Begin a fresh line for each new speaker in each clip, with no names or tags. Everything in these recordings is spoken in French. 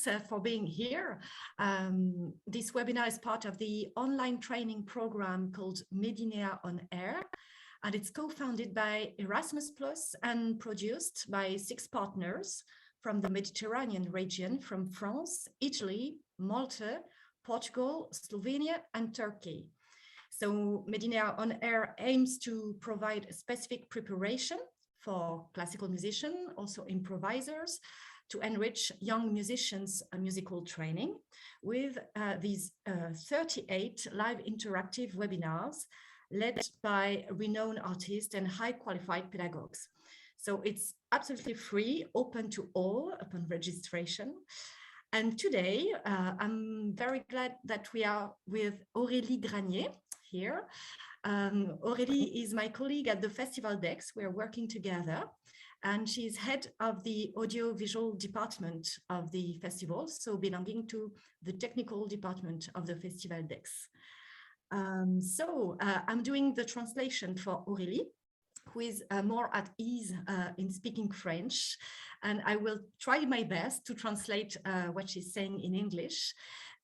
thanks for being here. This webinar is part of the online training program called Medinea On Air, and it's co-founded by Erasmus Plus and produced by 6 partners from the Mediterranean region, from France, Italy, Malta, Portugal, Slovenia, and Turkey. So Medinea On Air aims to provide a specific preparation for classical musicians, also improvisers, to enrich young musicians' musical training with these 38 live interactive webinars led by renowned artists and high qualified pedagogues. So it's absolutely free, open to all upon registration. And today, I'm very glad that we are with Aurélie Granier here. Aurélie is my colleague at the Festival Dex. We're working together, and she's head of the audiovisual department of the festival, so belonging to the technical department of the Festival Dex. I'm doing the translation for Aurélie, who is more at ease in speaking French, and I will try my best to translate what she's saying in English.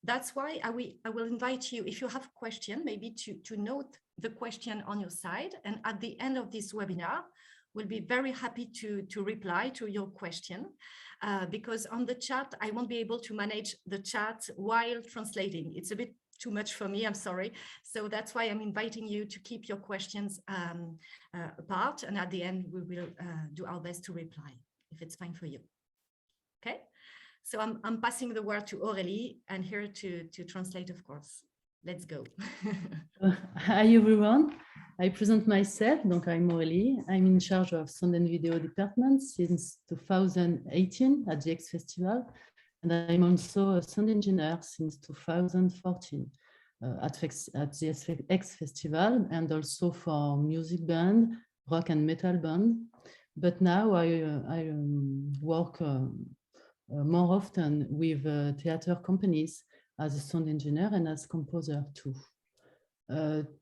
That's why I will invite you, if you have a question, maybe to note the question on your side, and at the end of this webinar, we'll be very happy to reply to your question, because on the chat, I won't be able to manage the chat while translating. It's a bit too much for me, I'm sorry. So that's why I'm inviting you to keep your questions apart, and at the end, we will do our best to reply, if it's fine for you. Okay, so I'm passing the word to Aurélie, and here to translate, of course. Let's go.
Hi everyone, I present myself. Donc I'm Aurélie. I'm in charge of sound and video department since 2018 at the X Festival. And I'm also a sound engineer since 2014 at the X Festival, and also for music band, rock and metal band. But now I work more often with theater companies as a sound engineer and as composer too.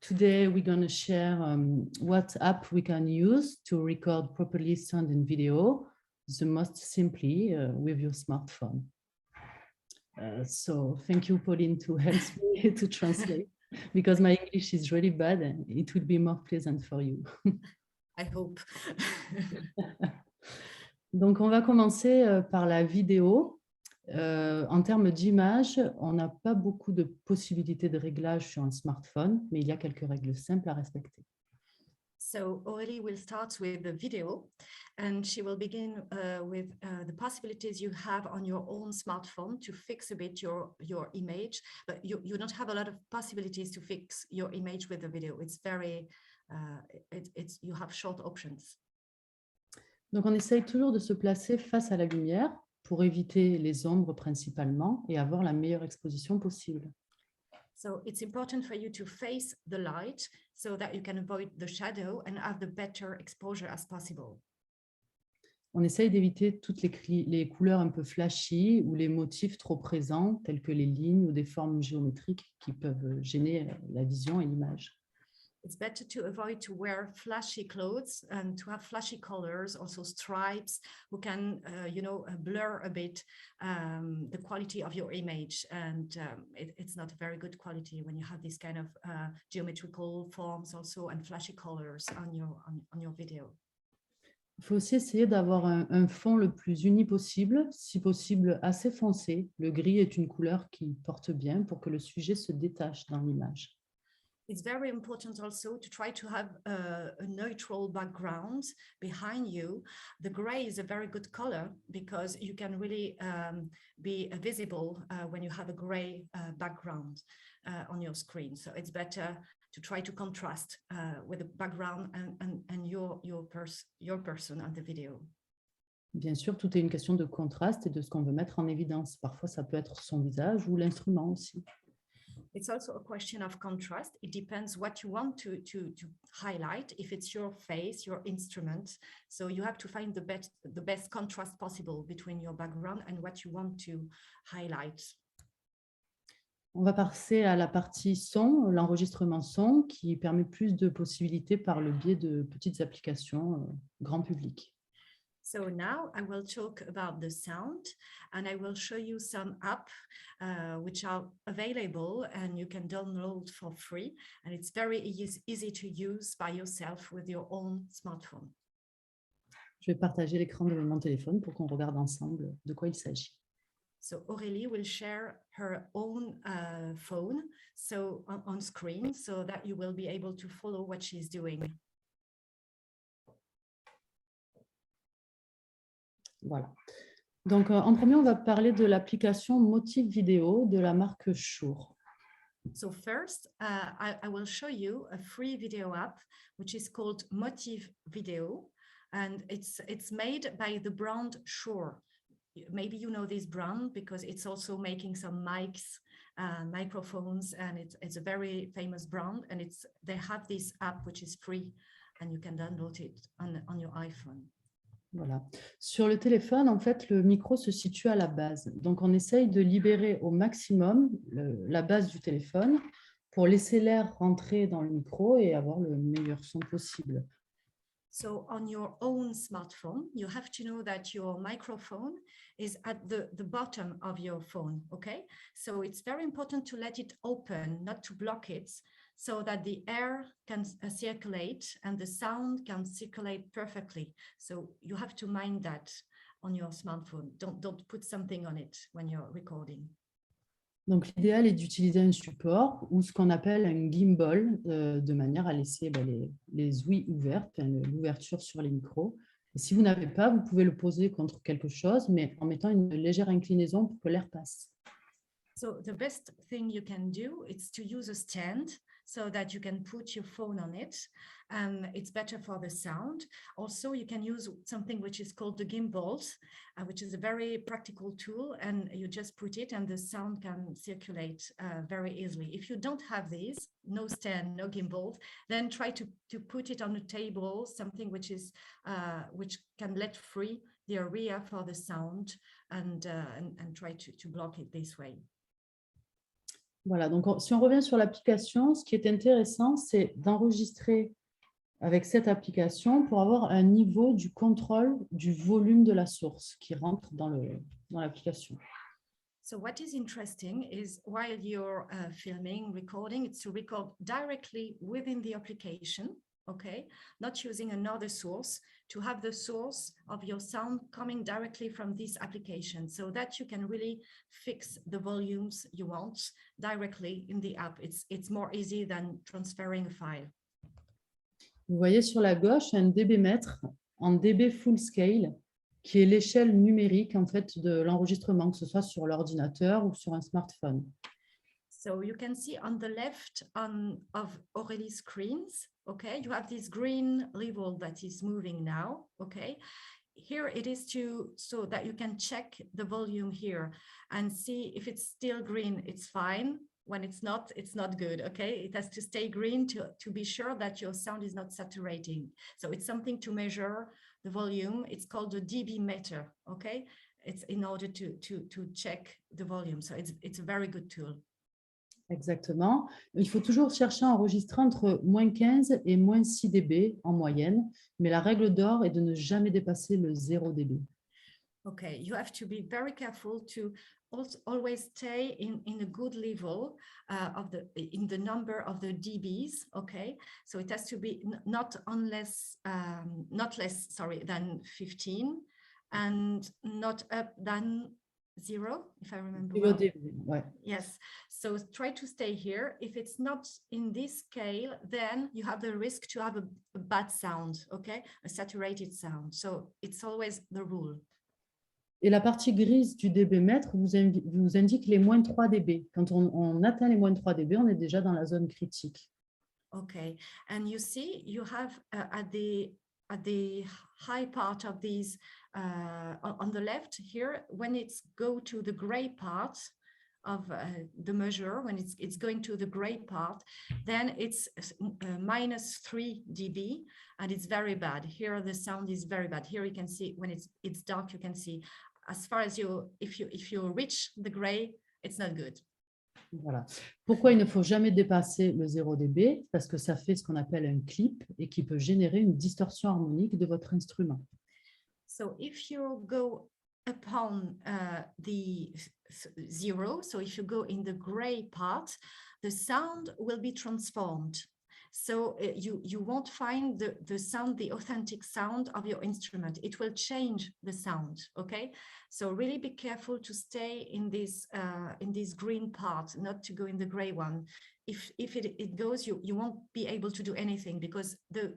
Today we're going to share what app we can use to record properly sound and video, the most simply with your smartphone. So thank you, Pauline, to help me to translate, because my English is really bad and it will be more pleasant for you.
I hope.
Donc, on va commencer par la vidéo. En termes d'image, on n'a pas beaucoup de possibilités de réglage sur un smartphone, mais il y a quelques règles simples à respecter.
So Aurélie will start with the video, and she will begin with the possibilities you have on your own smartphone to fix a bit your image, but you don't have a lot of possibilities to fix your image with the video. It's very, you have short options.
Donc on essaye toujours de se placer face à la lumière pour éviter les ombres principalement et avoir la meilleure exposition possible.
So it's important for you to face the light so that you can avoid the shadow and have the better exposure as possible.
On essaye d'éviter toutes les couleurs un peu flashy ou les motifs trop présents, tels que les lignes ou des formes géométriques qui peuvent gêner la vision et l'image.
It's better to avoid to wear flashy clothes and to have flashy colors, also stripes, who can, blur a bit the quality of your image. And it's not a very good quality when you have this kind of geometrical forms also and flashy colors on your video.
Il faut aussi essayer d'avoir un fond le plus uni possible, si possible assez foncé. Le gris est une couleur qui porte bien pour que le sujet se détache dans l'image.
It's very important also to try to have a neutral background behind you. The gray is a very good color because you can really be visible when you have a gray background on your screen. So it's better to try to contrast with the background and your person on the video.
Bien sûr, tout est une question de contraste et de ce qu'on veut mettre en évidence. Parfois, ça peut être son visage ou l'instrument aussi.
It's also a question of contrast. It depends what you want to highlight, if it's your face, your instrument. So you have to find the best contrast possible between your background and what you want to highlight.
On va passer à la partie son, l'enregistrement son, qui permet plus de possibilités par le biais de petites applications grand public.
So now I will talk about the sound, and I will show you some apps which are available and you can download for free. And it's very easy to use by yourself with your own smartphone.
Je vais partager l'écran de mon téléphone pour qu'on regarde ensemble de quoi il s'agit.
So Aurélie will share her own phone on screen so that you will be able to follow what she's doing.
Voilà. Donc, en premier, on va parler de l'application Motif Vidéo de la marque Shure.
So first, I will show you a free video app, which is called Motif Video, and it's made by the brand Shure. Maybe you know this brand because it's also making some mics, microphones, and it's a very famous brand. And they have this app which is free, and you can download it on your iPhone.
Voilà. Sur le téléphone, en fait, le micro se situe à la base. Donc, on essaye de libérer au maximum la base du téléphone pour laisser l'air rentrer dans le micro et avoir le meilleur son possible.
So on your own smartphone, you have to know that your microphone is at the bottom of your phone, okay? So it's very important to let it open, not to block it, so that the air can circulate and the sound can circulate perfectly. So you have to mind that on your smartphone. Don't put something on it when you're recording.
Donc, l'idéal est d'utiliser un support ou ce qu'on appelle un gimbal de manière à laisser les ouïes ouvertes, l'ouverture sur les micros. Et si vous n'avez pas, vous pouvez le poser contre quelque chose, mais en mettant une légère inclinaison pour que l'air passe.
So the best thing you can do is to use a stand so that you can put your phone on it, and it's better for the sound. Also, you can use something which is called the gimbals, which is a very practical tool, and you just put it and the sound can circulate very easily. If you don't have these, no stand, no gimbals, then try to put it on a table, something which is which can let free the area for the sound, and try to block it this way.
Voilà, donc si on revient sur l'application, ce qui est intéressant, c'est d'enregistrer avec cette application pour avoir un niveau du contrôle du volume de la source qui rentre dans l'application.
So what is interesting is while you're filming, recording, it's to record directly within the application, okay? Not using another source, to have the source of your sound coming directly from this application so that you can really fix the volumes you want directly in the app. It's more easy than transferring a file.
Vous voyez sur la gauche un dBmètre en dB full scale, qui est l'échelle numérique en fait de l'enregistrement, que ce soit sur l'ordinateur ou sur un smartphone.
So you can see on the left of Aurélie's screens, okay, you have this green level that is moving now, okay. Here it is so that you can check the volume here and see if it's still green, it's fine. When it's not good, okay? It has to stay green to be sure that your sound is not saturating. So it's something to measure the volume. It's called the dB meter, okay? It's in order to check the volume. So it's a very good tool.
Exactement. Il faut toujours chercher à enregistrer entre moins 15 et moins 6 dB en moyenne, mais la règle d'or est de ne jamais dépasser le 0 dB.
Okay, you have to be very careful to always stay in a good level in the number of the dBs, okay? So it has to be not less than 15 and not up than 0, if I remember well.
Ouais.
Yes, so try to stay here. If it's not in this scale, then you have the risk to have a bad sound, okay? A saturated sound. So it's always the rule.
Et la partie grise du dBmètre vous indique les moins 3 dB. Quand on atteint les moins 3 dB, on est déjà dans la zone critique.
Okay, and you see, you have at the high part of these, on the left here, when it's go to the gray part of the measure, when it's going to the gray part, then it's minus 3 dB, and it's very bad. Here the sound is very bad. Here you can see when it's dark, you can see as far as if you reach the gray, it's not good.
Voilà. Pourquoi il ne faut jamais dépasser le 0 dB? Parce que ça fait ce qu'on appelle un clip et qui peut générer une distorsion harmonique de votre instrument.
So if you go upon the 0, so if you go in the gray part, the sound will be transformed. So you won't find the sound, the authentic sound of your instrument. It will change the sound, okay? So really be careful to stay in this green part, not to go in the gray one. If it goes, you won't be able to do anything because the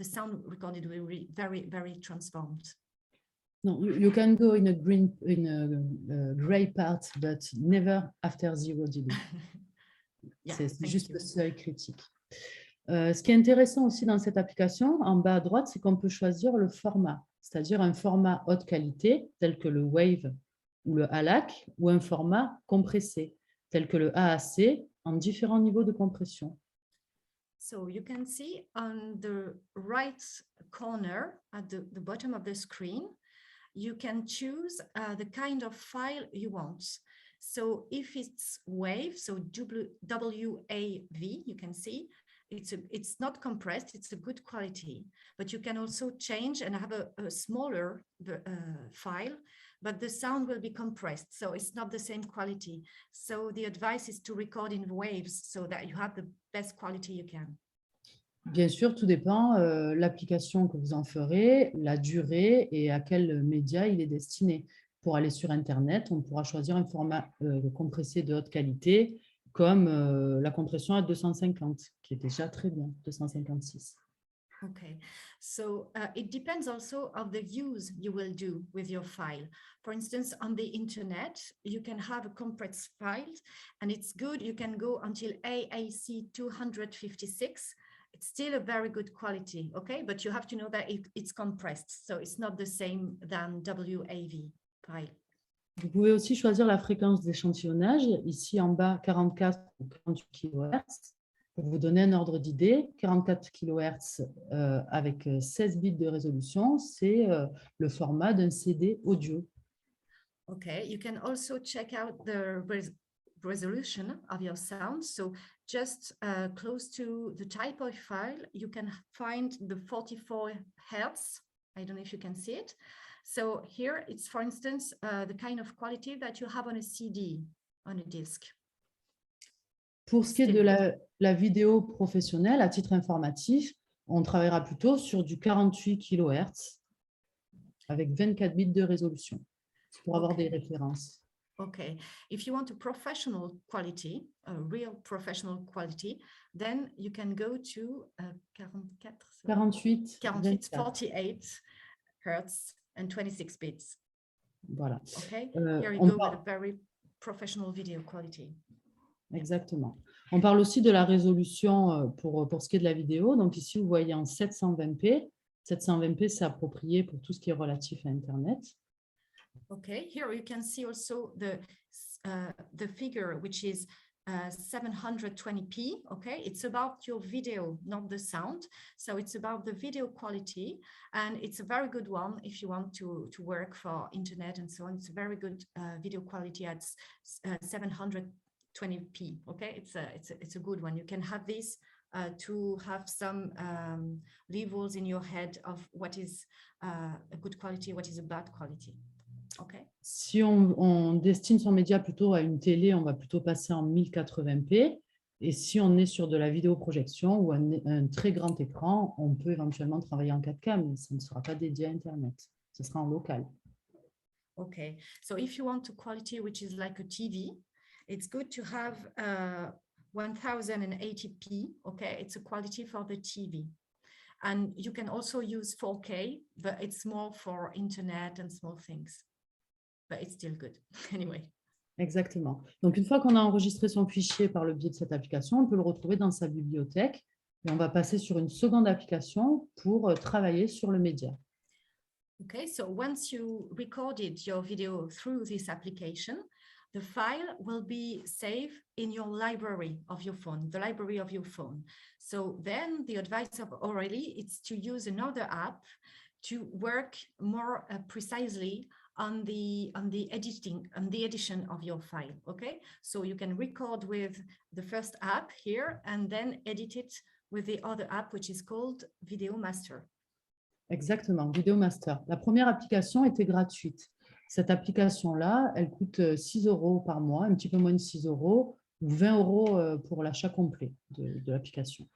sound recorded will be very, very transformed.
No, you can go in a gray part, but never after 0 dB.
Yeah,
c'est juste le seuil critique. Ce qui est intéressant aussi dans cette application, en bas à droite, c'est qu'on peut choisir le format, c'est-à-dire un format haute qualité, tel que le WAV ou le ALAC, ou un format compressé, tel que le AAC, en différents niveaux de compression.
So you can see on the right corner at the bottom of the screen, you can choose the kind of file you want. So if it's WAV, so WAV, you can see it's not compressed, it's a good quality, but you can also change and have a smaller file, but the sound will be compressed, so it's not the same quality. So the advice is to record in waves so that you have the best quality you can.
Bien sûr, tout dépend l'application que vous en ferez, la durée et à quel média il est destiné. Pour aller sur Internet, on pourra choisir un format compressé de haute qualité, comme la compression à 250, qui est déjà très bien, 256.
Okay, so it depends also of the use you will do with your file. For instance, on the internet, you can have a compressed file, and it's good. You can go until AAC 256. It's still a very good quality, okay? But you have to know that it's compressed, so it's not the same than WAV file.
Vous pouvez aussi choisir la fréquence d'échantillonnage, ici en bas 44 ou 48 kHz. Pour vous donner un ordre d'idée, 44 kHz avec 16 bits de résolution, c'est le format d'un CD audio.
Okay, you can also check out the resolution of your sound. So just close to the type of file, you can find the 44 Hertz. I don't know if you can see it. So here it's, for instance, the kind of quality that you have on a CD, on a disc.
Pour ce qui est de la vidéo professionnelle, à titre informatif, on travaillera plutôt sur du 48 kHz avec 24 bits de résolution, pour avoir des références.
Okay, if you want a professional quality, a real professional quality, then you can go to 48 Hertz and 26 bits.
Voilà.
Okay, here you go with a very professional video quality.
Exactement. On parle aussi de la résolution pour ce qui est de la vidéo. Donc ici, vous voyez en 720p. 720p, c'est approprié pour tout ce qui est relatif à Internet.
Okay, here you can see also the figure, which is 720p. Okay, it's about your video, not the sound. So it's about the video quality, and it's a very good one if you want to work for internet and so on. It's a very good video quality at 720p. Okay, it's a good one. You can have this to have some levels in your head of what is a good quality, what is a bad quality. Okay.
Si on destine son média plutôt à une télé, on va plutôt passer en 1080p. Et si on est sur de la vidéoprojection ou un très grand écran, on peut éventuellement travailler en 4K, mais ça ne sera pas dédié à Internet. Ce sera en local.
Okay. So if you want a quality which is like a TV, it's good to have 1080p. Okay, it's a quality for the TV. And you can also use 4K, but it's more for internet and small things. But it's still good anyway.
Exactement. Donc, une fois qu'on a enregistré son fichier par le biais de cette application, on peut le retrouver dans sa bibliothèque et on va passer sur une seconde application pour travailler sur le média.
Okay, so once you recorded your video through this application, the file will be saved in your library of your phone, the library of your phone. So then the advice of Aurélie is to use another app to work more precisely on the edition of your file. Okay, so you can record with the first app here and then edit it with the other app, which is called Video Master.
Exactement, Vidéo Master. La première application était gratuite. Cette application-là, elle coûte 6 € par mois, un petit peu moins de 6 € ou 20 € pour l'achat complet de l'application.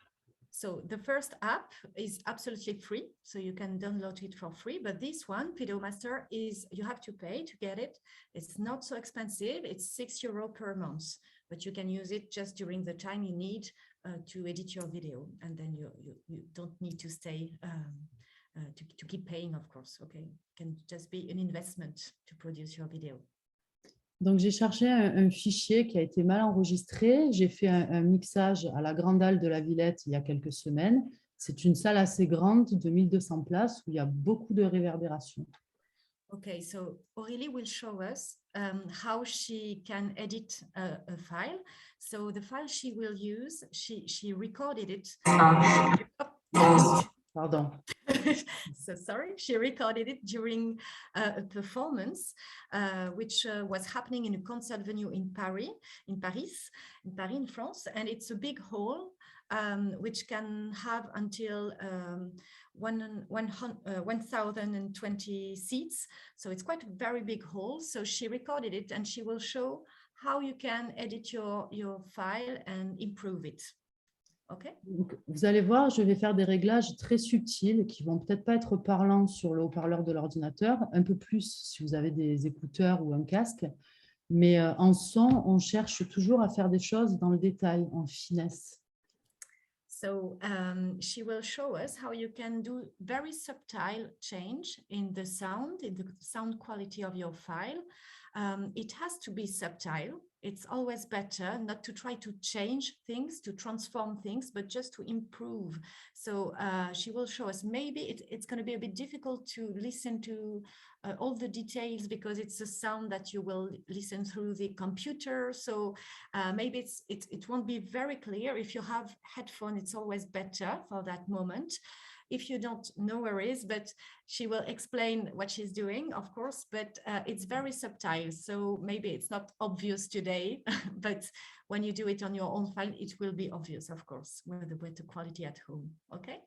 So the first app is absolutely free, so you can download it for free. But this one, Video Master, is you have to pay to get it. It's not so expensive. It's 6 € per month, but you can use it just during the time you need to edit your video, and then you don't need to stay to keep paying, of course. Okay, it can just be an investment to produce your video.
Donc, j'ai cherché un fichier qui a été mal enregistré. J'ai fait un mixage à la Grande Halle de la Villette il y a quelques semaines. C'est une salle assez grande de 1200 places où il y a beaucoup de réverbération.
Okay, so Aurélie will show us how she can edit a file. So the file she will use, she recorded it.
Pardon.
So sorry, she recorded it during a performance which was happening in a concert venue in Paris, in France, and it's a big hall which can have until 1,020 seats. So it's quite a very big hall. So she recorded it, and she will show how you can edit your file and improve it. Okay.
Donc, vous allez voir, je vais faire des réglages très subtils qui vont peut-être pas être parlants sur le haut-parleur de l'ordinateur, un peu plus si vous avez des écouteurs ou un casque, mais en son, on cherche toujours à faire des choses dans le détail, en finesse.
So she will show us how you can do very subtle change in the sound quality of your file. It has to be subtle. It's always better not to try to change things, to transform things, but just to improve. So she will show us, maybe it's going to be a bit difficult to listen to all the details because it's a sound that you will listen through the computer. So maybe it won't be very clear. If you have headphones, it's always better for that moment. If you don't, no worries, but she will explain what she's doing, of course, but it's very subtle. So maybe it's not obvious today, but when you do it on your own file, it will be obvious, of course, with the better quality at home. Okay?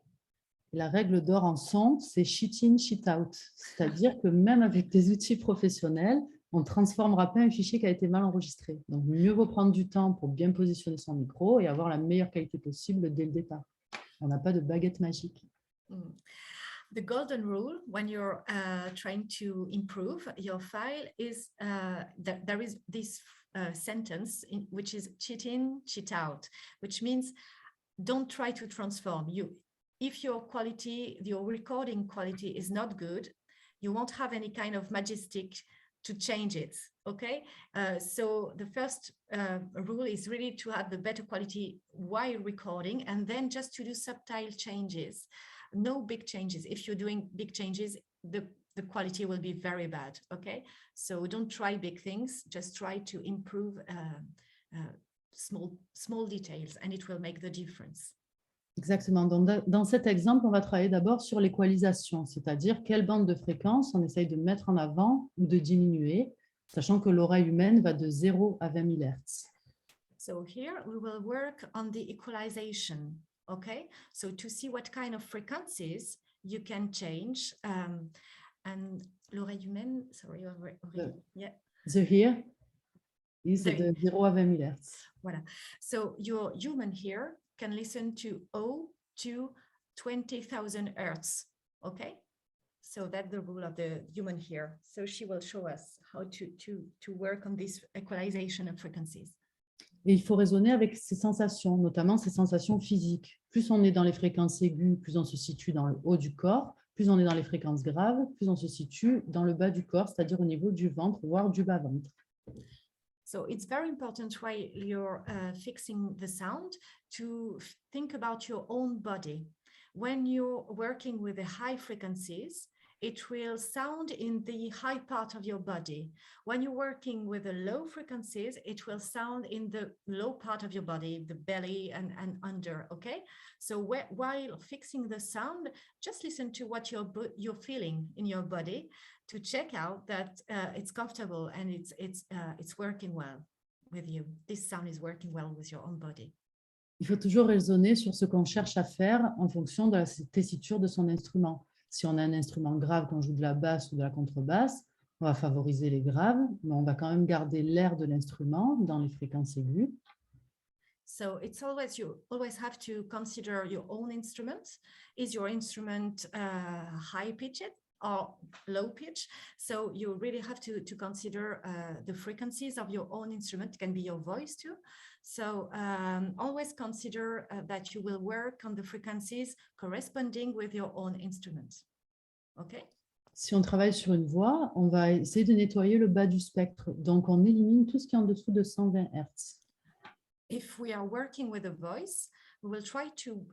La règle d'or en son, c'est cheat in, cheat out. C'est-à-dire que même avec des outils professionnels, on ne transformera pas un fichier qui a été mal enregistré. Donc, mieux vaut prendre du temps pour bien positionner son micro et avoir la meilleure qualité possible dès le départ. On n'a pas de baguette magique.
The golden rule when you're trying to improve your file is that there is this sentence which is cheat in, cheat out, which means don't try to transform. If your recording quality is not good, you won't have any kind of majestic to change it. Okay, so the first rule is really to have the better quality while recording, and then just to do subtle changes. No big changes. If you're doing big changes, the quality will be very bad. Okay, so don't try big things. Just try to improve small details, and it will make the difference.
Exactement. Dans cet exemple, on va travailler d'abord sur l'équalisation, c'est-à-dire quelle bande de fréquence on essaye de mettre en avant ou de diminuer, sachant que l'oreille humaine va de 0 à 20 000 Hz.
So here we will work on the equalization. Okay, so to see what kind of frequencies you can change. And l'oreille humaine, sorry, yeah.
The here is de 0 à 20 000 Hz.
Voilà. So your human here can listen to 0 to 20,000 Hertz. Okay, so that's the rule of the human here. So she will show us how to work on this equalization of frequencies.
Et il faut raisonner avec ses sensations, notamment ses sensations physiques. Plus on est dans les fréquences aiguës, plus on se situe dans le haut du corps. Plus on est dans les fréquences graves, plus on se situe dans le bas du corps, c'est-à-dire au niveau du ventre, voire du bas-ventre.
So it's very important while you're fixing the sound to think about your own body. When you're working with the high frequencies, it will sound in the high part of your body. When you're working with the low frequencies, it will sound in the low part of your body, the belly and under, okay? So while fixing the sound, just listen to what you're feeling in your body to check out that it's comfortable and it's working well with you. This sound is working well with your own body.
Il faut toujours raisonner sur ce qu'on cherche à faire en fonction de la tessiture de son instrument. Si on a un instrument grave, qu'on joue de la basse ou de la contrebasse, on va favoriser les graves, mais on va quand même garder l'air de l'instrument dans les fréquences aiguës.
So it's always, you always have to consider your own instrument. Is your instrument high pitched or low pitch? So you really have to consider the frequencies of your own instrument. It can be your voice too. So always consider that you will work on the frequencies corresponding with your own instrument. Okay?
Si on travaille sur une voix, on va essayer de nettoyer le bas du spectre. Donc, on élimine tout ce qui est en dessous de 120 Hz.
If we are working with a voice, we will try to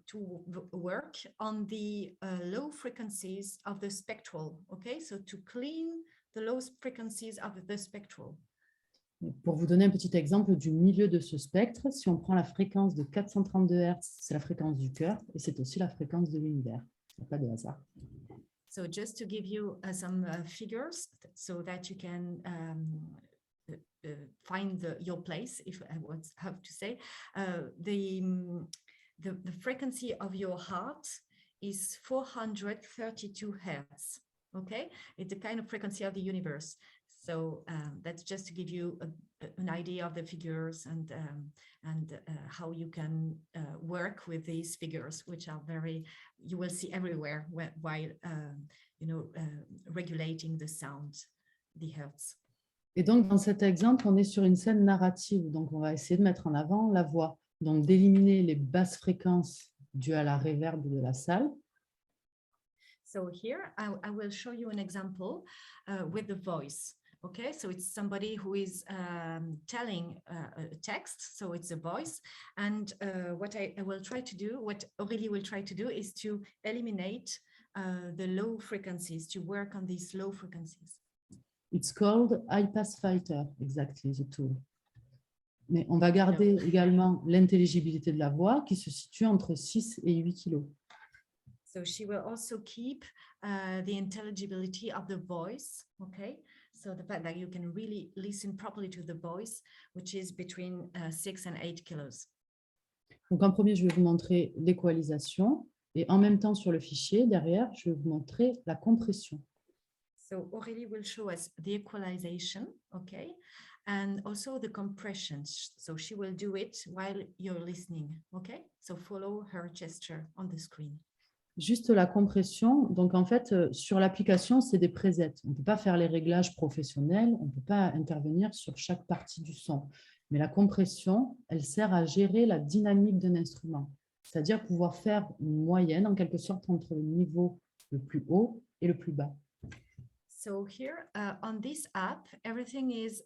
work on the low frequencies of the spectral, okay? So to clean the low frequencies of the spectral.
Pour vous donner un petit exemple du milieu de ce spectre, si on prend la fréquence de 432 Hz, c'est la fréquence du cœur et c'est aussi la fréquence de l'univers. Il n'y a pas de hasard.
So just to give you some figures so that you can find your place, if I would have to say, the frequency of your heart is 432 hertz. Okay, it's the kind of frequency of the universe. So that's just to give you an idea of the figures and how you can work with these figures, which are very, you will see everywhere while regulating the sound, the hertz.
Et donc, dans cet exemple, on est sur une scène narrative. Donc, on va essayer de mettre en avant la voix. Donc, d'éliminer les basses fréquences dues à la réverb de la salle.
So here, I will show you an example with the voice. Okay, so it's somebody who is telling a text, so it's a voice. And what I will try to do, what Aurélie will try to do, is to eliminate the low frequencies, to work on these low frequencies.
It's called high pass filter, exactly, the tool. Mais on va garder également l'intelligibilité de la voix qui se situe entre 6 et 8 kg.
So she will also keep the intelligibility of the voice, okay? So the fact that you can really listen properly to the voice, which is between 6 and 8 kilos.
Donc en premier, je vais vous montrer l'équalisation et en même temps sur le fichier, derrière, je vais vous montrer la compression.
So Aurélie will show us the equalization, okay? And also the compressions. So she will do it while you're listening, okay? So follow her gesture on the screen.
Juste la compression, donc en fait, sur l'application, c'est des presets. On ne peut pas faire les réglages professionnels, on ne peut pas intervenir sur chaque partie du son. Mais la compression, elle sert à gérer la dynamique d'un instrument, c'est-à-dire pouvoir faire une moyenne, en quelque sorte, entre le niveau le plus haut et le plus bas.
So here on this app, everything is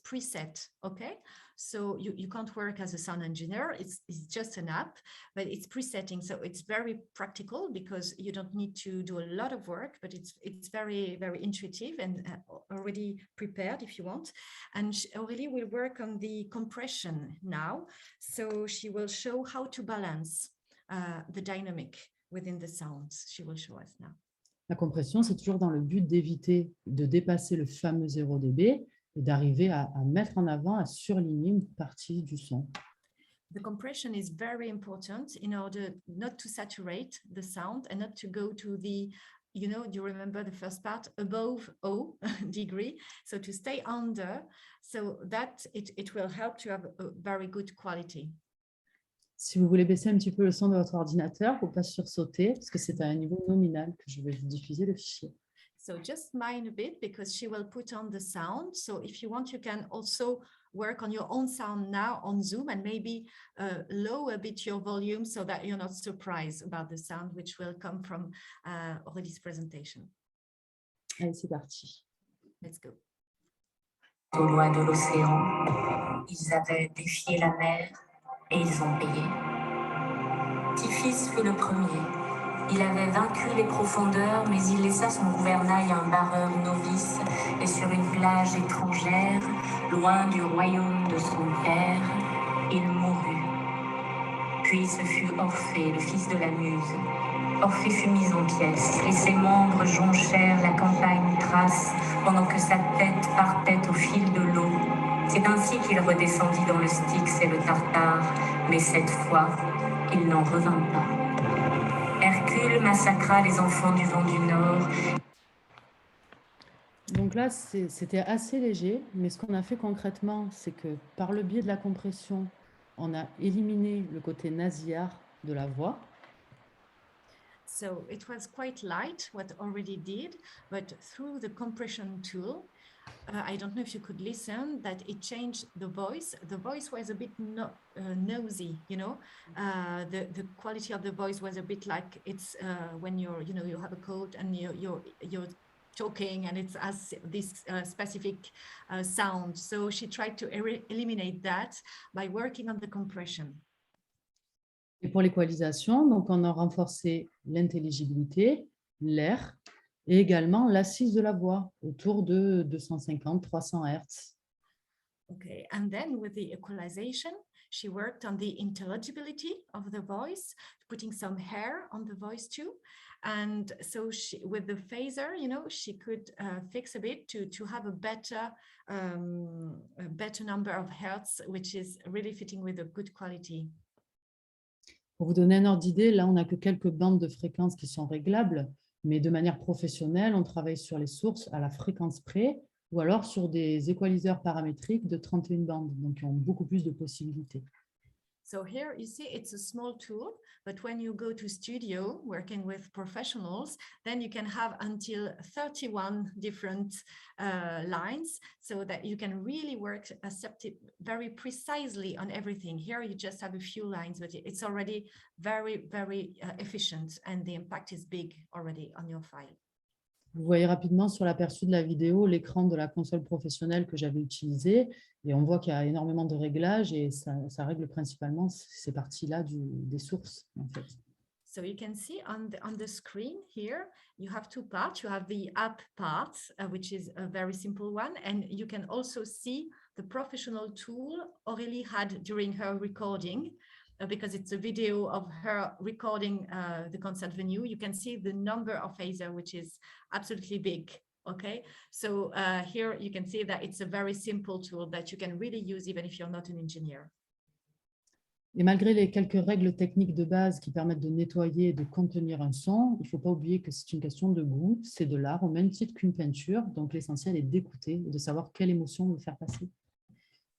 preset, okay? So you can't work as a sound engineer, it's just an app, but it's presetting. So it's very practical because you don't need to do a lot of work, but it's very, very intuitive and already prepared if you want. And Aurélie will work on the compression now. So she will show how to balance the dynamic within the sounds. She will show us now.
La compression, c'est toujours dans le but d'éviter de dépasser le fameux 0 dB et d'arriver à mettre en avant, à surligner une partie du son.
The compression is very important in order not to saturate the sound and not to go to the, do you remember the first part, above 0 degree, so to stay under, so that it will help to have a very good quality.
Si vous voulez baisser un petit peu le son de votre ordinateur, il ne faut pas sursauter parce que c'est à un niveau nominal que je vais vous diffuser le fichier.
So just mind a bit because she will put on the sound. So if you want, you can also work on your own sound now on Zoom and maybe lower a bit your volume so that you're not surprised about the sound which will come from Aurélie's presentation.
Allez, c'est parti.
Let's go.
Au loin de l'océan, ils avaient défié la mer. Et ils ont payé. Tiphys fut le premier. Il avait vaincu les profondeurs, mais il laissa son gouvernail à un barreur novice, et sur une plage étrangère, loin du royaume de son père, il mourut. Puis ce fut Orphée, le fils de la Muse. Orphée fut mis en pièces, et ses membres jonchèrent la campagne thrace, pendant que sa tête partait au fil de l'eau. C'est ainsi qu'il redescendit dans le Styx et le Tartare, mais cette fois, il n'en revint pas. Hercule recul massacra les enfants du vent du Nord.
Donc là, c'était assez léger, mais ce qu'on a fait concrètement, c'est que par le biais de la compression, on a éliminé le côté nasillard de la voix.
So it was quite light what already did, but through the compression tool, I don't know if you could listen, that it changed the voice. The voice was a bit nosy, you know. The quality of the voice was a bit like it's when you're, you know, you have a cold and you're talking and it has this specific sound. So she tried to eliminate that by working on the compression.
Et pour l'équalisation, donc on a renforcé l'intelligibilité, l'air et également l'assise de la voix autour de 250-300 Hz.
Okay, and then with the equalization, she worked on the intelligibility of the voice, putting some hair on the voice too. And so with the phaser, you know, she could fix a bit to have a better number of hertz, which is really fitting with a good quality.
Pour vous donner un ordre d'idée, là, on n'a que quelques bandes de fréquences qui sont réglables, mais de manière professionnelle, on travaille sur les sources à la fréquence près ou alors sur des équaliseurs paramétriques de 31 bandes, donc qui ont beaucoup plus de possibilités.
So here you see it's a small tool, but when you go to studio working with professionals, then you can have until 31 different lines so that you can really work very precisely on everything. Here you just have a few lines, but it's already very, very efficient and the impact is big already on your file.
Vous voyez rapidement sur l'aperçu de la vidéo l'écran de la console professionnelle que j'avais utilisée et on voit qu'il y a énormément de réglages et ça règle principalement ces parties-là des sources en fait.
So you can see on the screen here, you have two parts. You have the app part, which is a very simple one, and you can also see the professional tool Aurélie had during her recording. Because it's a video of her recording the concert venue, you can see the number of phaser, which is absolutely big. Okay, so here you can see that it's a very simple tool that you can really use even if you're not an engineer.
Et malgré les quelques règles techniques de base qui permettent de nettoyer et de contenir un son, il ne faut pas oublier que c'est une question de goût, c'est de l'art au même titre qu'une peinture. Donc l'essentiel est d'écouter et de savoir quelle émotion on veut faire passer.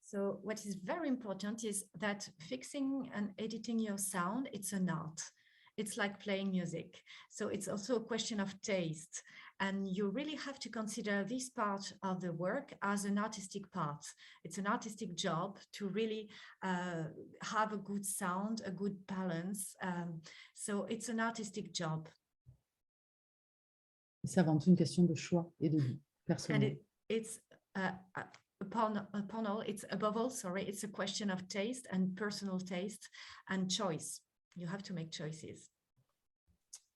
So what is very important is that fixing and editing your sound, it's an art. It's like playing music. So it's also a question of taste. And you really have to consider this part of the work as an artistic part. It's an artistic job to really have a good sound, a good balance. So it's an artistic job.
C'est avant tout une question de choix et de goût personnel.
And it's upon all, it's above all, it's a question of taste and personal taste and choice. You have to make choices.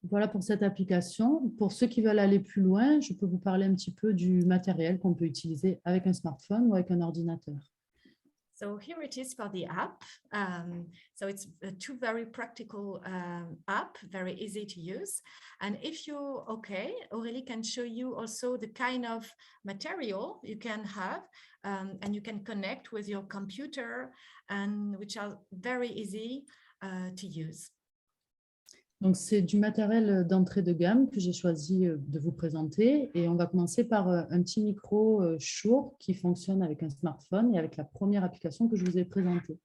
Voilà pour cette application. Pour ceux qui veulent aller plus loin, je peux vous parler un petit peu du matériel qu'on peut utiliser avec un smartphone ou avec un ordinateur.
So here it is for the app. So it's two very practical app, very easy to use. And if you're okay, Aurélie can show you also the kind of material you can have and you can connect with your computer and which are very easy to use.
Donc, c'est du matériel d'entrée de gamme que j'ai choisi de vous présenter et on va commencer par un petit micro Shure qui fonctionne avec un smartphone et avec la première application que je vous ai présentée.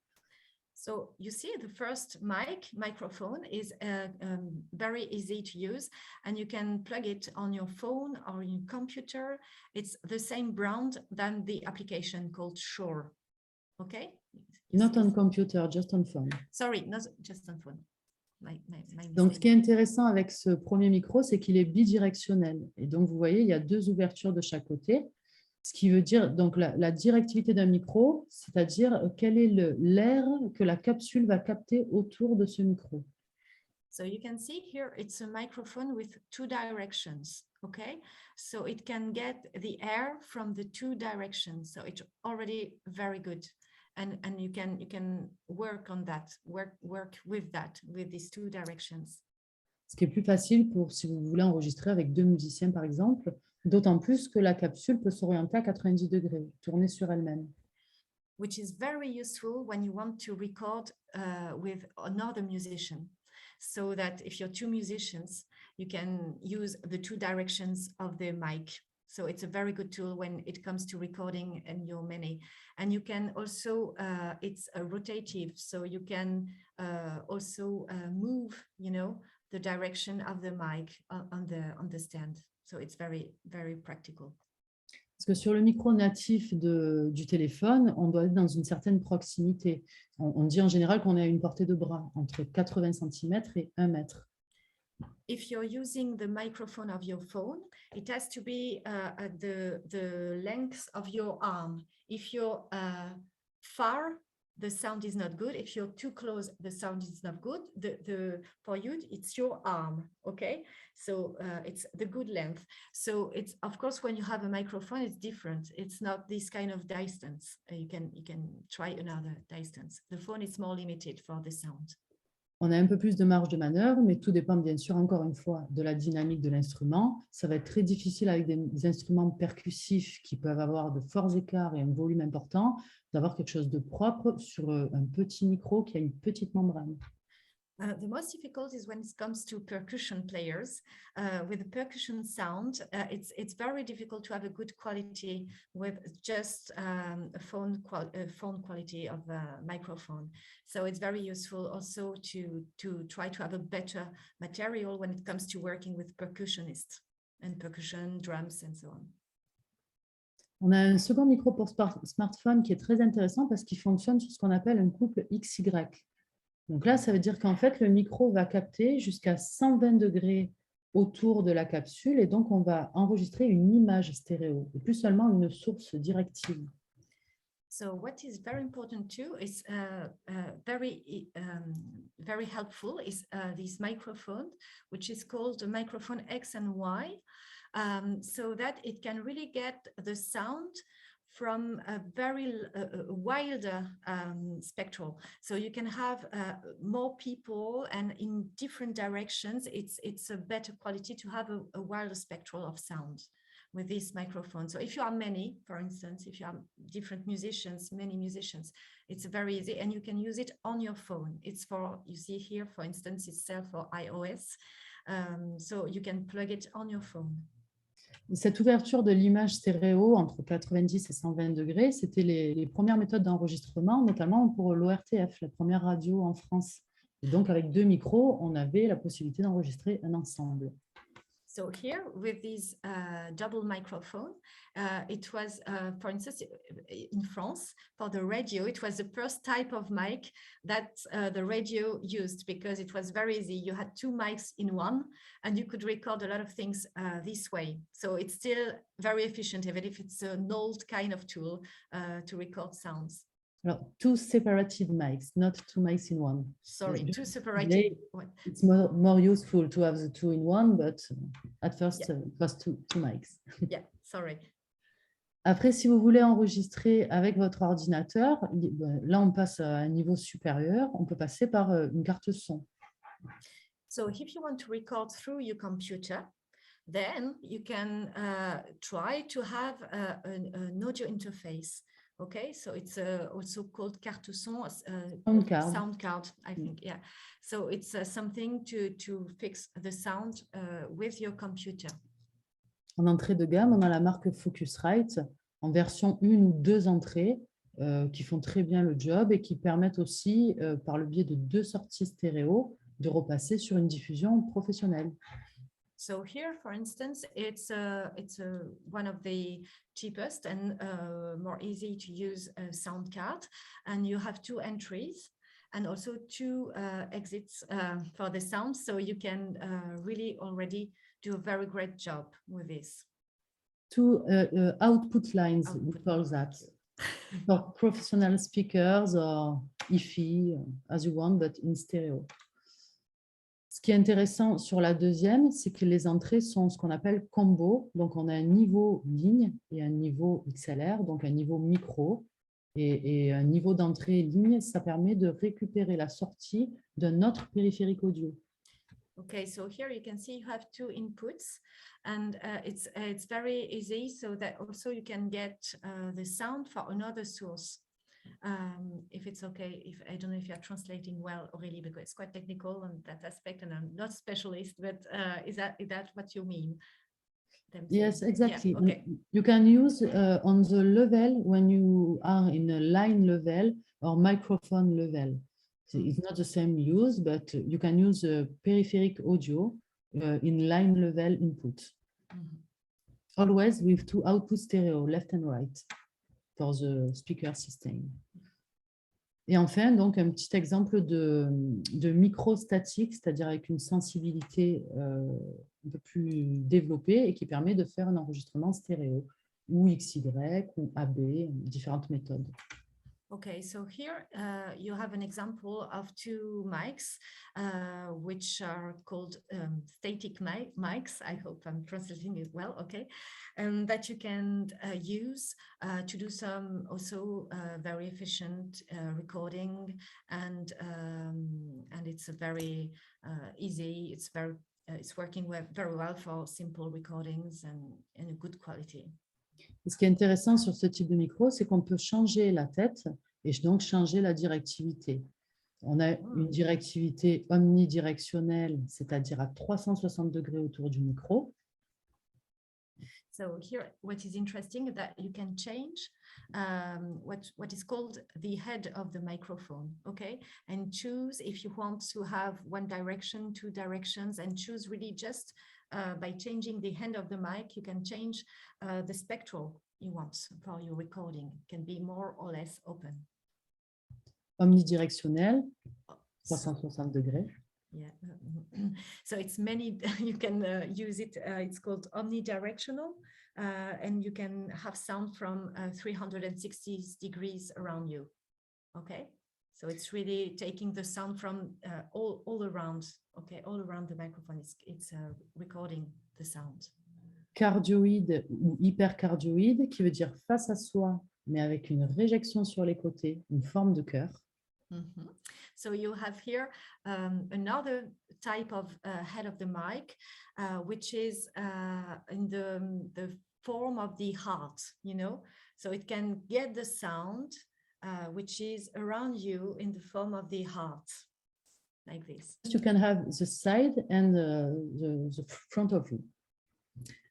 So you see the first microphone is very easy to use and you can plug it on your phone or your computer. It's the same brand than the application called Shure. Okay?
Not on computer, just on phone.
Sorry, not just on phone.
Donc, ce qui est intéressant avec ce premier micro, c'est qu'il est bidirectionnel. Et donc, vous voyez, il y a deux ouvertures de chaque côté. Ce qui veut dire, donc, la directivité d'un micro, c'est-à-dire quel est l'air que la capsule va capter autour de ce micro.
So you can see here, it's a microphone with two directions, okay? So it can get the air from the two directions. So it's already very good. And you can work on that, work with that, with these two directions.
Ce qui est plus facile pour si vous voulez enregistrer avec deux musiciens, par exemple, d'autant plus que la capsule peut s'orienter à 90 degrés, tourner sur elle-même.
Which is very useful when you want to record with another musician. so that if you're two musicians, you can use the two directions of the mic. So it's a very good tool when it comes to recording and you're many. And you can also, it's rotative, so you can also move, you know, the direction of the mic on the stand. So it's very, very practical.
Parce que sur le micro natif du téléphone, on doit être dans une certaine proximité. On dit en général qu'on est à une portée de bras, entre 80 cm et 1 mètre.
If you're using the microphone of your phone, it has to be at the length of your arm. If you're far, the sound is not good. If you're too close, the sound is not good. For you, it's your arm, okay? So it's the good length. So it's, of course, when you have a microphone, it's different. It's not this kind of distance. You can try another distance. The phone is more limited for the sound.
On a un peu plus de marge de manœuvre, mais tout dépend bien sûr, encore une fois, de la dynamique de l'instrument. Ça va être très difficile avec des instruments percussifs qui peuvent avoir de forts écarts et un volume important, d'avoir quelque chose de propre sur un petit micro qui a une petite membrane.
The most difficult is when it comes to percussion players. With the percussion sound, it's very difficult to have a good quality with just a phone quality of a microphone. So it's very useful also to try to have a better material when it comes to working with percussionists and percussion, drums, and so on.
On a un second micro pour smartphone qui est très intéressant parce qu'il fonctionne sur ce qu'on appelle un couple XY. Donc là, ça veut dire qu'en fait, le micro va capter jusqu'à 120 degrés autour de la capsule et donc on va enregistrer une image stéréo et plus seulement une source directive.
So what is very important too is very helpful is this microphone, which is called the microphone X and Y, so that it can really get the sound from a very wilder spectral. So you can have more people and in different directions. It's a better quality to have a wilder spectral of sound with this microphone. So if you are many, for instance, if you are different musicians, many musicians, it's very easy and you can use it on your phone. It's for, you see here, for instance, it's set for iOS. So you can plug it on your phone.
Cette ouverture de l'image stéréo entre 90 et 120 degrés, c'était les premières méthodes d'enregistrement, notamment pour l'ORTF, la première radio en France. Et donc, avec deux micros, on avait la possibilité d'enregistrer un ensemble.
So here, with this double microphone, it was, for instance, in France, for the radio, it was the first type of mic that the radio used because it was very easy. You had two mics in one, and you could record a lot of things this way. So it's still very efficient, even if it's an old kind of tool to record sounds.
Alors, two separated mics, not two mics in one.
Sorry, two separated.
It's more useful to have the two in one, but at first, it was two mics.
Yeah, sorry.
Après, si vous voulez enregistrer avec votre ordinateur, là, on passe à un niveau supérieur. On peut passer par une carte son.
So if you want to record through your computer, then you can try to have an audio interface. Okay, so it's also called carte son, sound card, I think. Yeah, so it's something to fix the sound with your computer.
En entrée de gamme, on a la marque Focusrite en version 1 ou 2 entrées qui font très bien le job et qui permettent aussi, par le biais de 2 sorties stéréo, de repasser sur une diffusion professionnelle.
So here, for instance, it's one of the cheapest and more easy to use sound card, and you have 2 entries and also 2 exits for the sound, so you can really already do a very great job with this.
2 output lines, we call that, for professional speakers or IFI, as you want, but in stereo. Ce qui est intéressant sur la deuxième, c'est que les entrées sont ce qu'on appelle combo. Donc, on a un niveau ligne et un niveau XLR, donc un niveau micro. Et un niveau d'entrée ligne, ça permet de récupérer la sortie d'un autre périphérique audio.
Okay, so here you can see you have 2 inputs, and it's very easy, so that also you can get the sound for another source. If it's okay, if I don't know if you're translating well, Aurélie, because it's quite technical on that aspect, and I'm not specialist, but is that what you mean?
Yes, exactly.
Yeah, okay.
You can use on the level when you are in a line level or microphone level. So it's not the same use, but you can use peripheric audio in line level input. Always with two output stereo, left and right, for the speaker system. Et enfin, donc, un petit exemple de micro statique, c'est-à-dire avec une sensibilité un peu plus développée et qui permet de faire un enregistrement stéréo, ou XY, ou AB, différentes méthodes.
Okay, so here you have an example of two mics, which are called static mics. I hope I'm translating it well, okay, and that you can use to do some also very efficient recording, and it's a very easy. It's working very well for simple recordings and in a good quality.
Et ce qui est intéressant sur ce type de micro, c'est qu'on peut changer la tête et donc changer la directivité. On a une directivité omnidirectionnelle, c'est-à-dire à 360 degrés autour du micro.
So here, what is interesting is that you can change what is called the head of the microphone, okay? And choose if you want to have one direction, two directions, and choose really just by changing the hand of the mic, you can change the spectral you want for your recording. It can be more or less open.
Omnidirectionnel, 360 degrés.
Yeah, so it's many, you can use it, it's called omnidirectional, and you can have sound from 360 degrees around you, okay? So it's really taking the sound from all around, okay, all around the microphone, it's recording the sound.
Cardioïde ou hypercardioïde, qui veut dire face à soi, mais avec une réjection sur les côtés, une forme de cœur.
So you have here another type of head of the mic, which is in the form of the heart, you know, so it can get the sound which is around you in the form of the heart, like this.
You can have the side and the front of you.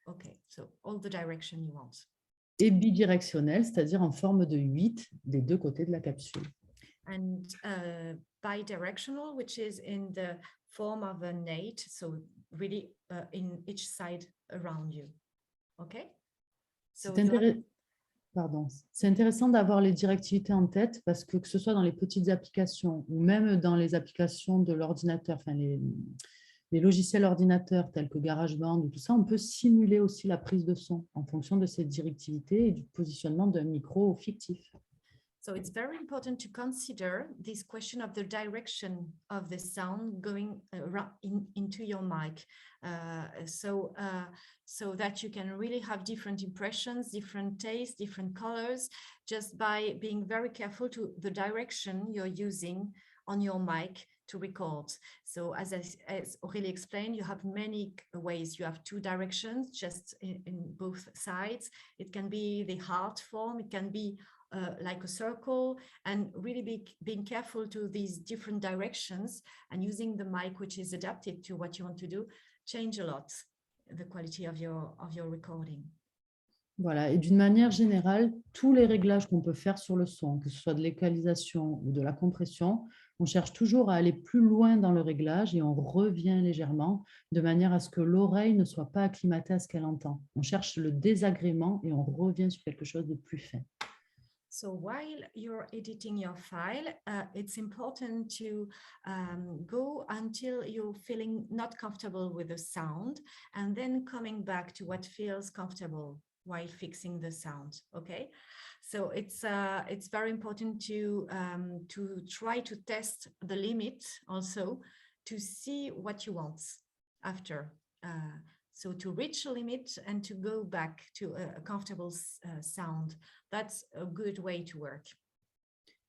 Okay, so all the direction you want.
Et bidirectionnel, c'est-à-dire en forme de 8 des deux côtés de la capsule.
And bidirectional, which is in the form of an 8, so really in each side around you. Okay? So
c'est intéressant d'avoir les directivités en tête parce que ce soit dans les petites applications ou même dans les applications de l'ordinateur, enfin les logiciels ordinateurs tels que GarageBand ou tout ça, on peut simuler aussi la prise de son en fonction de cette directivité et du positionnement d'un micro fictif.
So it's very important to consider this question of the direction of the sound going into your mic, so that you can really have different impressions, different tastes, different colors, just by being very careful to the direction you're using on your mic to record. So as Aurélie explained, you have many ways. You have two directions, just in both sides. It can be the heart form, it can be like a circle, and really being careful to these different directions and using the mic which is adapted to what you want to do change a lot the quality of your recording.
Voilà, et d'une manière générale, tous les réglages qu'on peut faire sur le son, que ce soit de l'équalisation ou de la compression, on cherche toujours à aller plus loin dans le réglage et on revient légèrement de manière à ce que l'oreille ne soit pas acclimatée à ce qu'elle entend. On cherche le désagrément et on revient sur quelque chose de plus fin.
So while you're editing your file, it's important to go until you're feeling not comfortable with the sound and then coming back to what feels comfortable while fixing the sound, okay? So it's very important to try to test the limit also to see what you want after. So to reach a limit and to go back to a comfortable sound, that's a good way to work.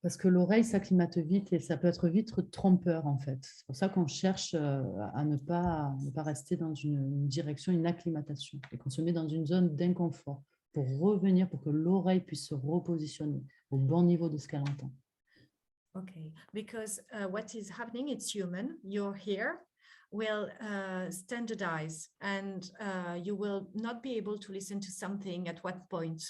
Parce que l'oreille s'acclimate vite et ça peut être vite trompeur en fait. C'est pour ça qu'on cherche à ne pas rester dans une direction, une acclimatation, et qu'on se met dans une zone d'inconfort pour revenir, pour que l'oreille puisse se repositionner au bon niveau de ce qu'elle entend.
Okay, because what is happening, it's human. Your ear will standardize, and you will not be able to listen to something at what point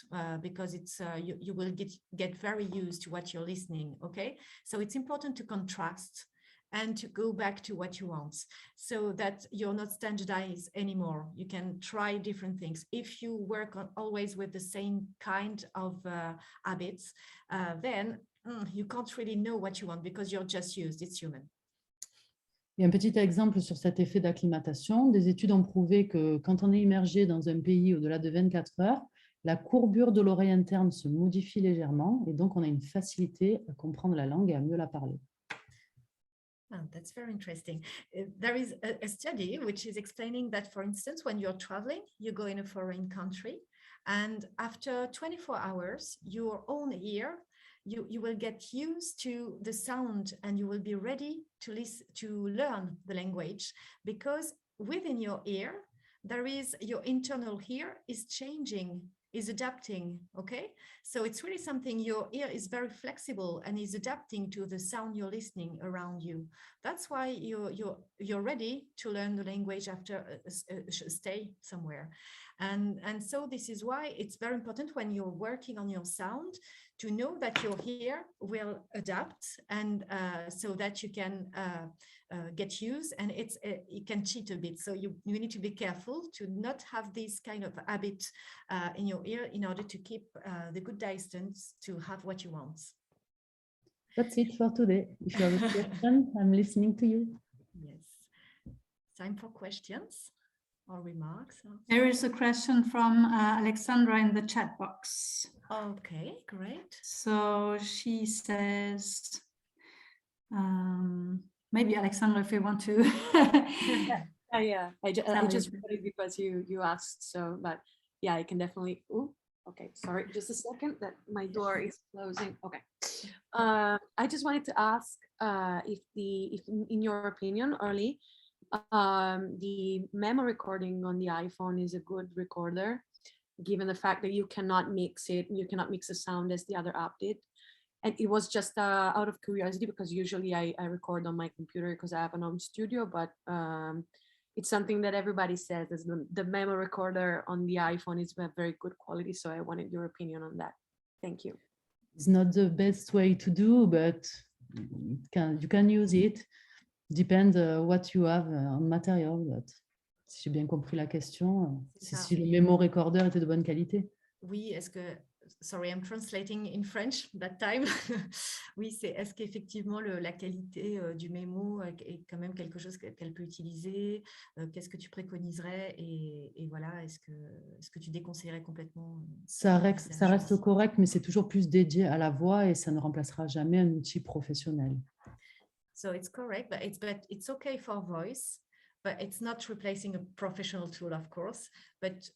because it's you will get very used to what you're listening. Okay, so it's important to contrast and to go back to what you want, so that you're not standardized anymore. You can try different things. If you work on always with the same kind of habits, then you can't really know what you want because you're just used. It's human.
Et un petit exemple sur cet effet d'acclimatation, des études ont prouvé que quand on est immergé dans un pays au-delà de 24 heures, la courbure de l'oreille interne se modifie légèrement et donc on a une facilité à comprendre la langue et à mieux la parler.
Oh, that's very interesting. There is a study which is explaining that, for instance, when you're traveling, you go in a foreign country, and after 24 hours, your own ear, you will get used to the sound, and you will be ready to listen, to learn the language, because within your ear, there is your internal ear is changing, is adapting. Okay, so it's really something. Your ear is very flexible and is adapting to the sound you're listening around you. That's why you're ready to learn the language after a stay somewhere. And so this is why it's very important when you're working on your sound to know that your ear will adapt, and so that you can get used, and it can cheat a bit. So you need to be careful to not have this kind of habit in your ear in order to keep the good distance to have what you want.
That's it for today. If you have a question, I'm listening to you.
Yes. Time for questions or remarks.
There is a question from Alexandra in the chat box.
Okay, great.
So she says, maybe Alexandra, if you want to.
Yeah, I
Tell
just
me.
put it because you asked. So, but yeah, I can definitely. Oh, okay. Sorry, just a second. That my door is closing. Okay. I just wanted to ask if in your opinion, Aurélie, the memo recording on the iPhone is a good recorder, given the fact that you cannot mix the sound as the other app did. And it was just out of curiosity, because usually I record on my computer because I have an home studio, but it's something that everybody says is the memo recorder on the iPhone is very good quality. So I wanted your opinion on that. Thank you.
It's not the best way to do, but you can use it. Depends what you have on material. But si j'ai bien compris la question, c'est si le memo recorder était de bonne qualité.
Oui, est-ce que, sorry, I'm translating in French that time. Oui, c'est est-ce qu'effectivement la qualité du mémo est quand même quelque chose qu'elle peut utiliser? Qu'est-ce que tu préconiserais? Et voilà, est-ce que tu déconseillerais complètement?
Ça reste correct, mais c'est toujours plus dédié à la voix et ça ne remplacera jamais un outil professionnel.
So it's correct, but it's okay for voice, but it's not replacing a professional tool, of course, but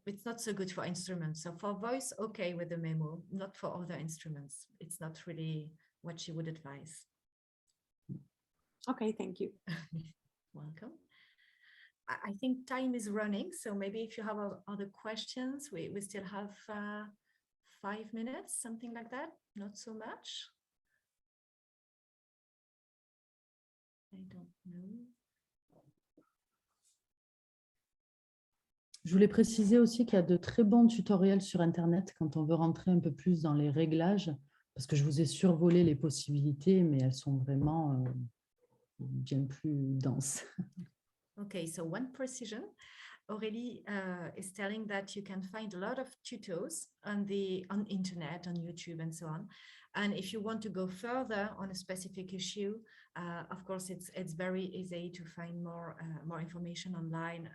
it's not so good for instruments. So for voice, okay with the memo, not for other instruments. It's not really what she would advise.
Okay, thank you.
Welcome. I think time is running, so maybe if you have other questions, we still have 5 minutes, something like that, not so much. I don't know.
Je voulais préciser aussi qu'il y a de très bons tutoriels sur Internet quand on veut rentrer un peu plus dans les réglages, parce que je vous ai survolé les possibilités, mais elles sont vraiment bien plus denses.
Okay, so one precision. Aurélie is telling that you can find a lot of tutos on internet, on YouTube and so on. And if you want to go further on a specific issue, of course, it's very easy to find more information online.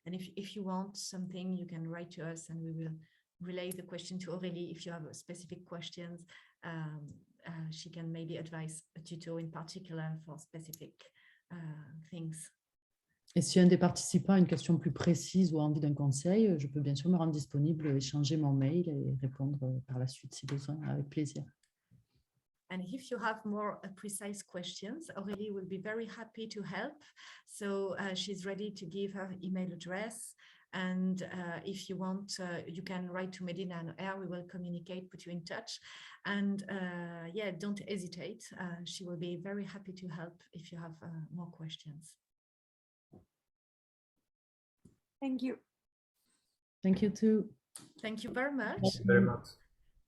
And if you want something, you can write to us and we will relay the question to Aurélie. If you have specific questions, she can maybe advise a tutor in particular for specific things.
Et si un des participants a une question plus précise ou a envie d'un conseil, je peux bien sûr me rendre disponible, échanger mon mail et répondre par la suite si besoin, avec plaisir.
And if you have more precise questions, Aurélie will be very happy to help. So she's ready to give her email address And if you want, you can write to Medinea On Air. We will communicate, put you in touch. And yeah, don't hesitate. She will be very happy to help if you have more questions.
Thank you.
Thank you too.
Thank you very much.
Thank you very much.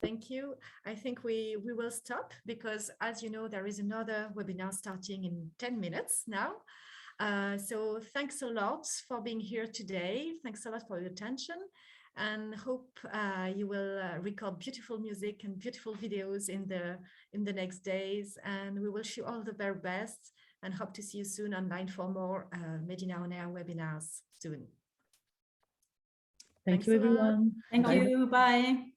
Thank you. I think we will stop because, as you know, there is another webinar starting in 10 minutes now. So thanks a lot for being here today. Thanks a lot for your attention, and hope you will record beautiful music and beautiful videos in the next days. And we wish you all the very best and hope to see you soon online for more Medinea On Air webinars soon.
Thank you, everyone.
Thank you. Bye.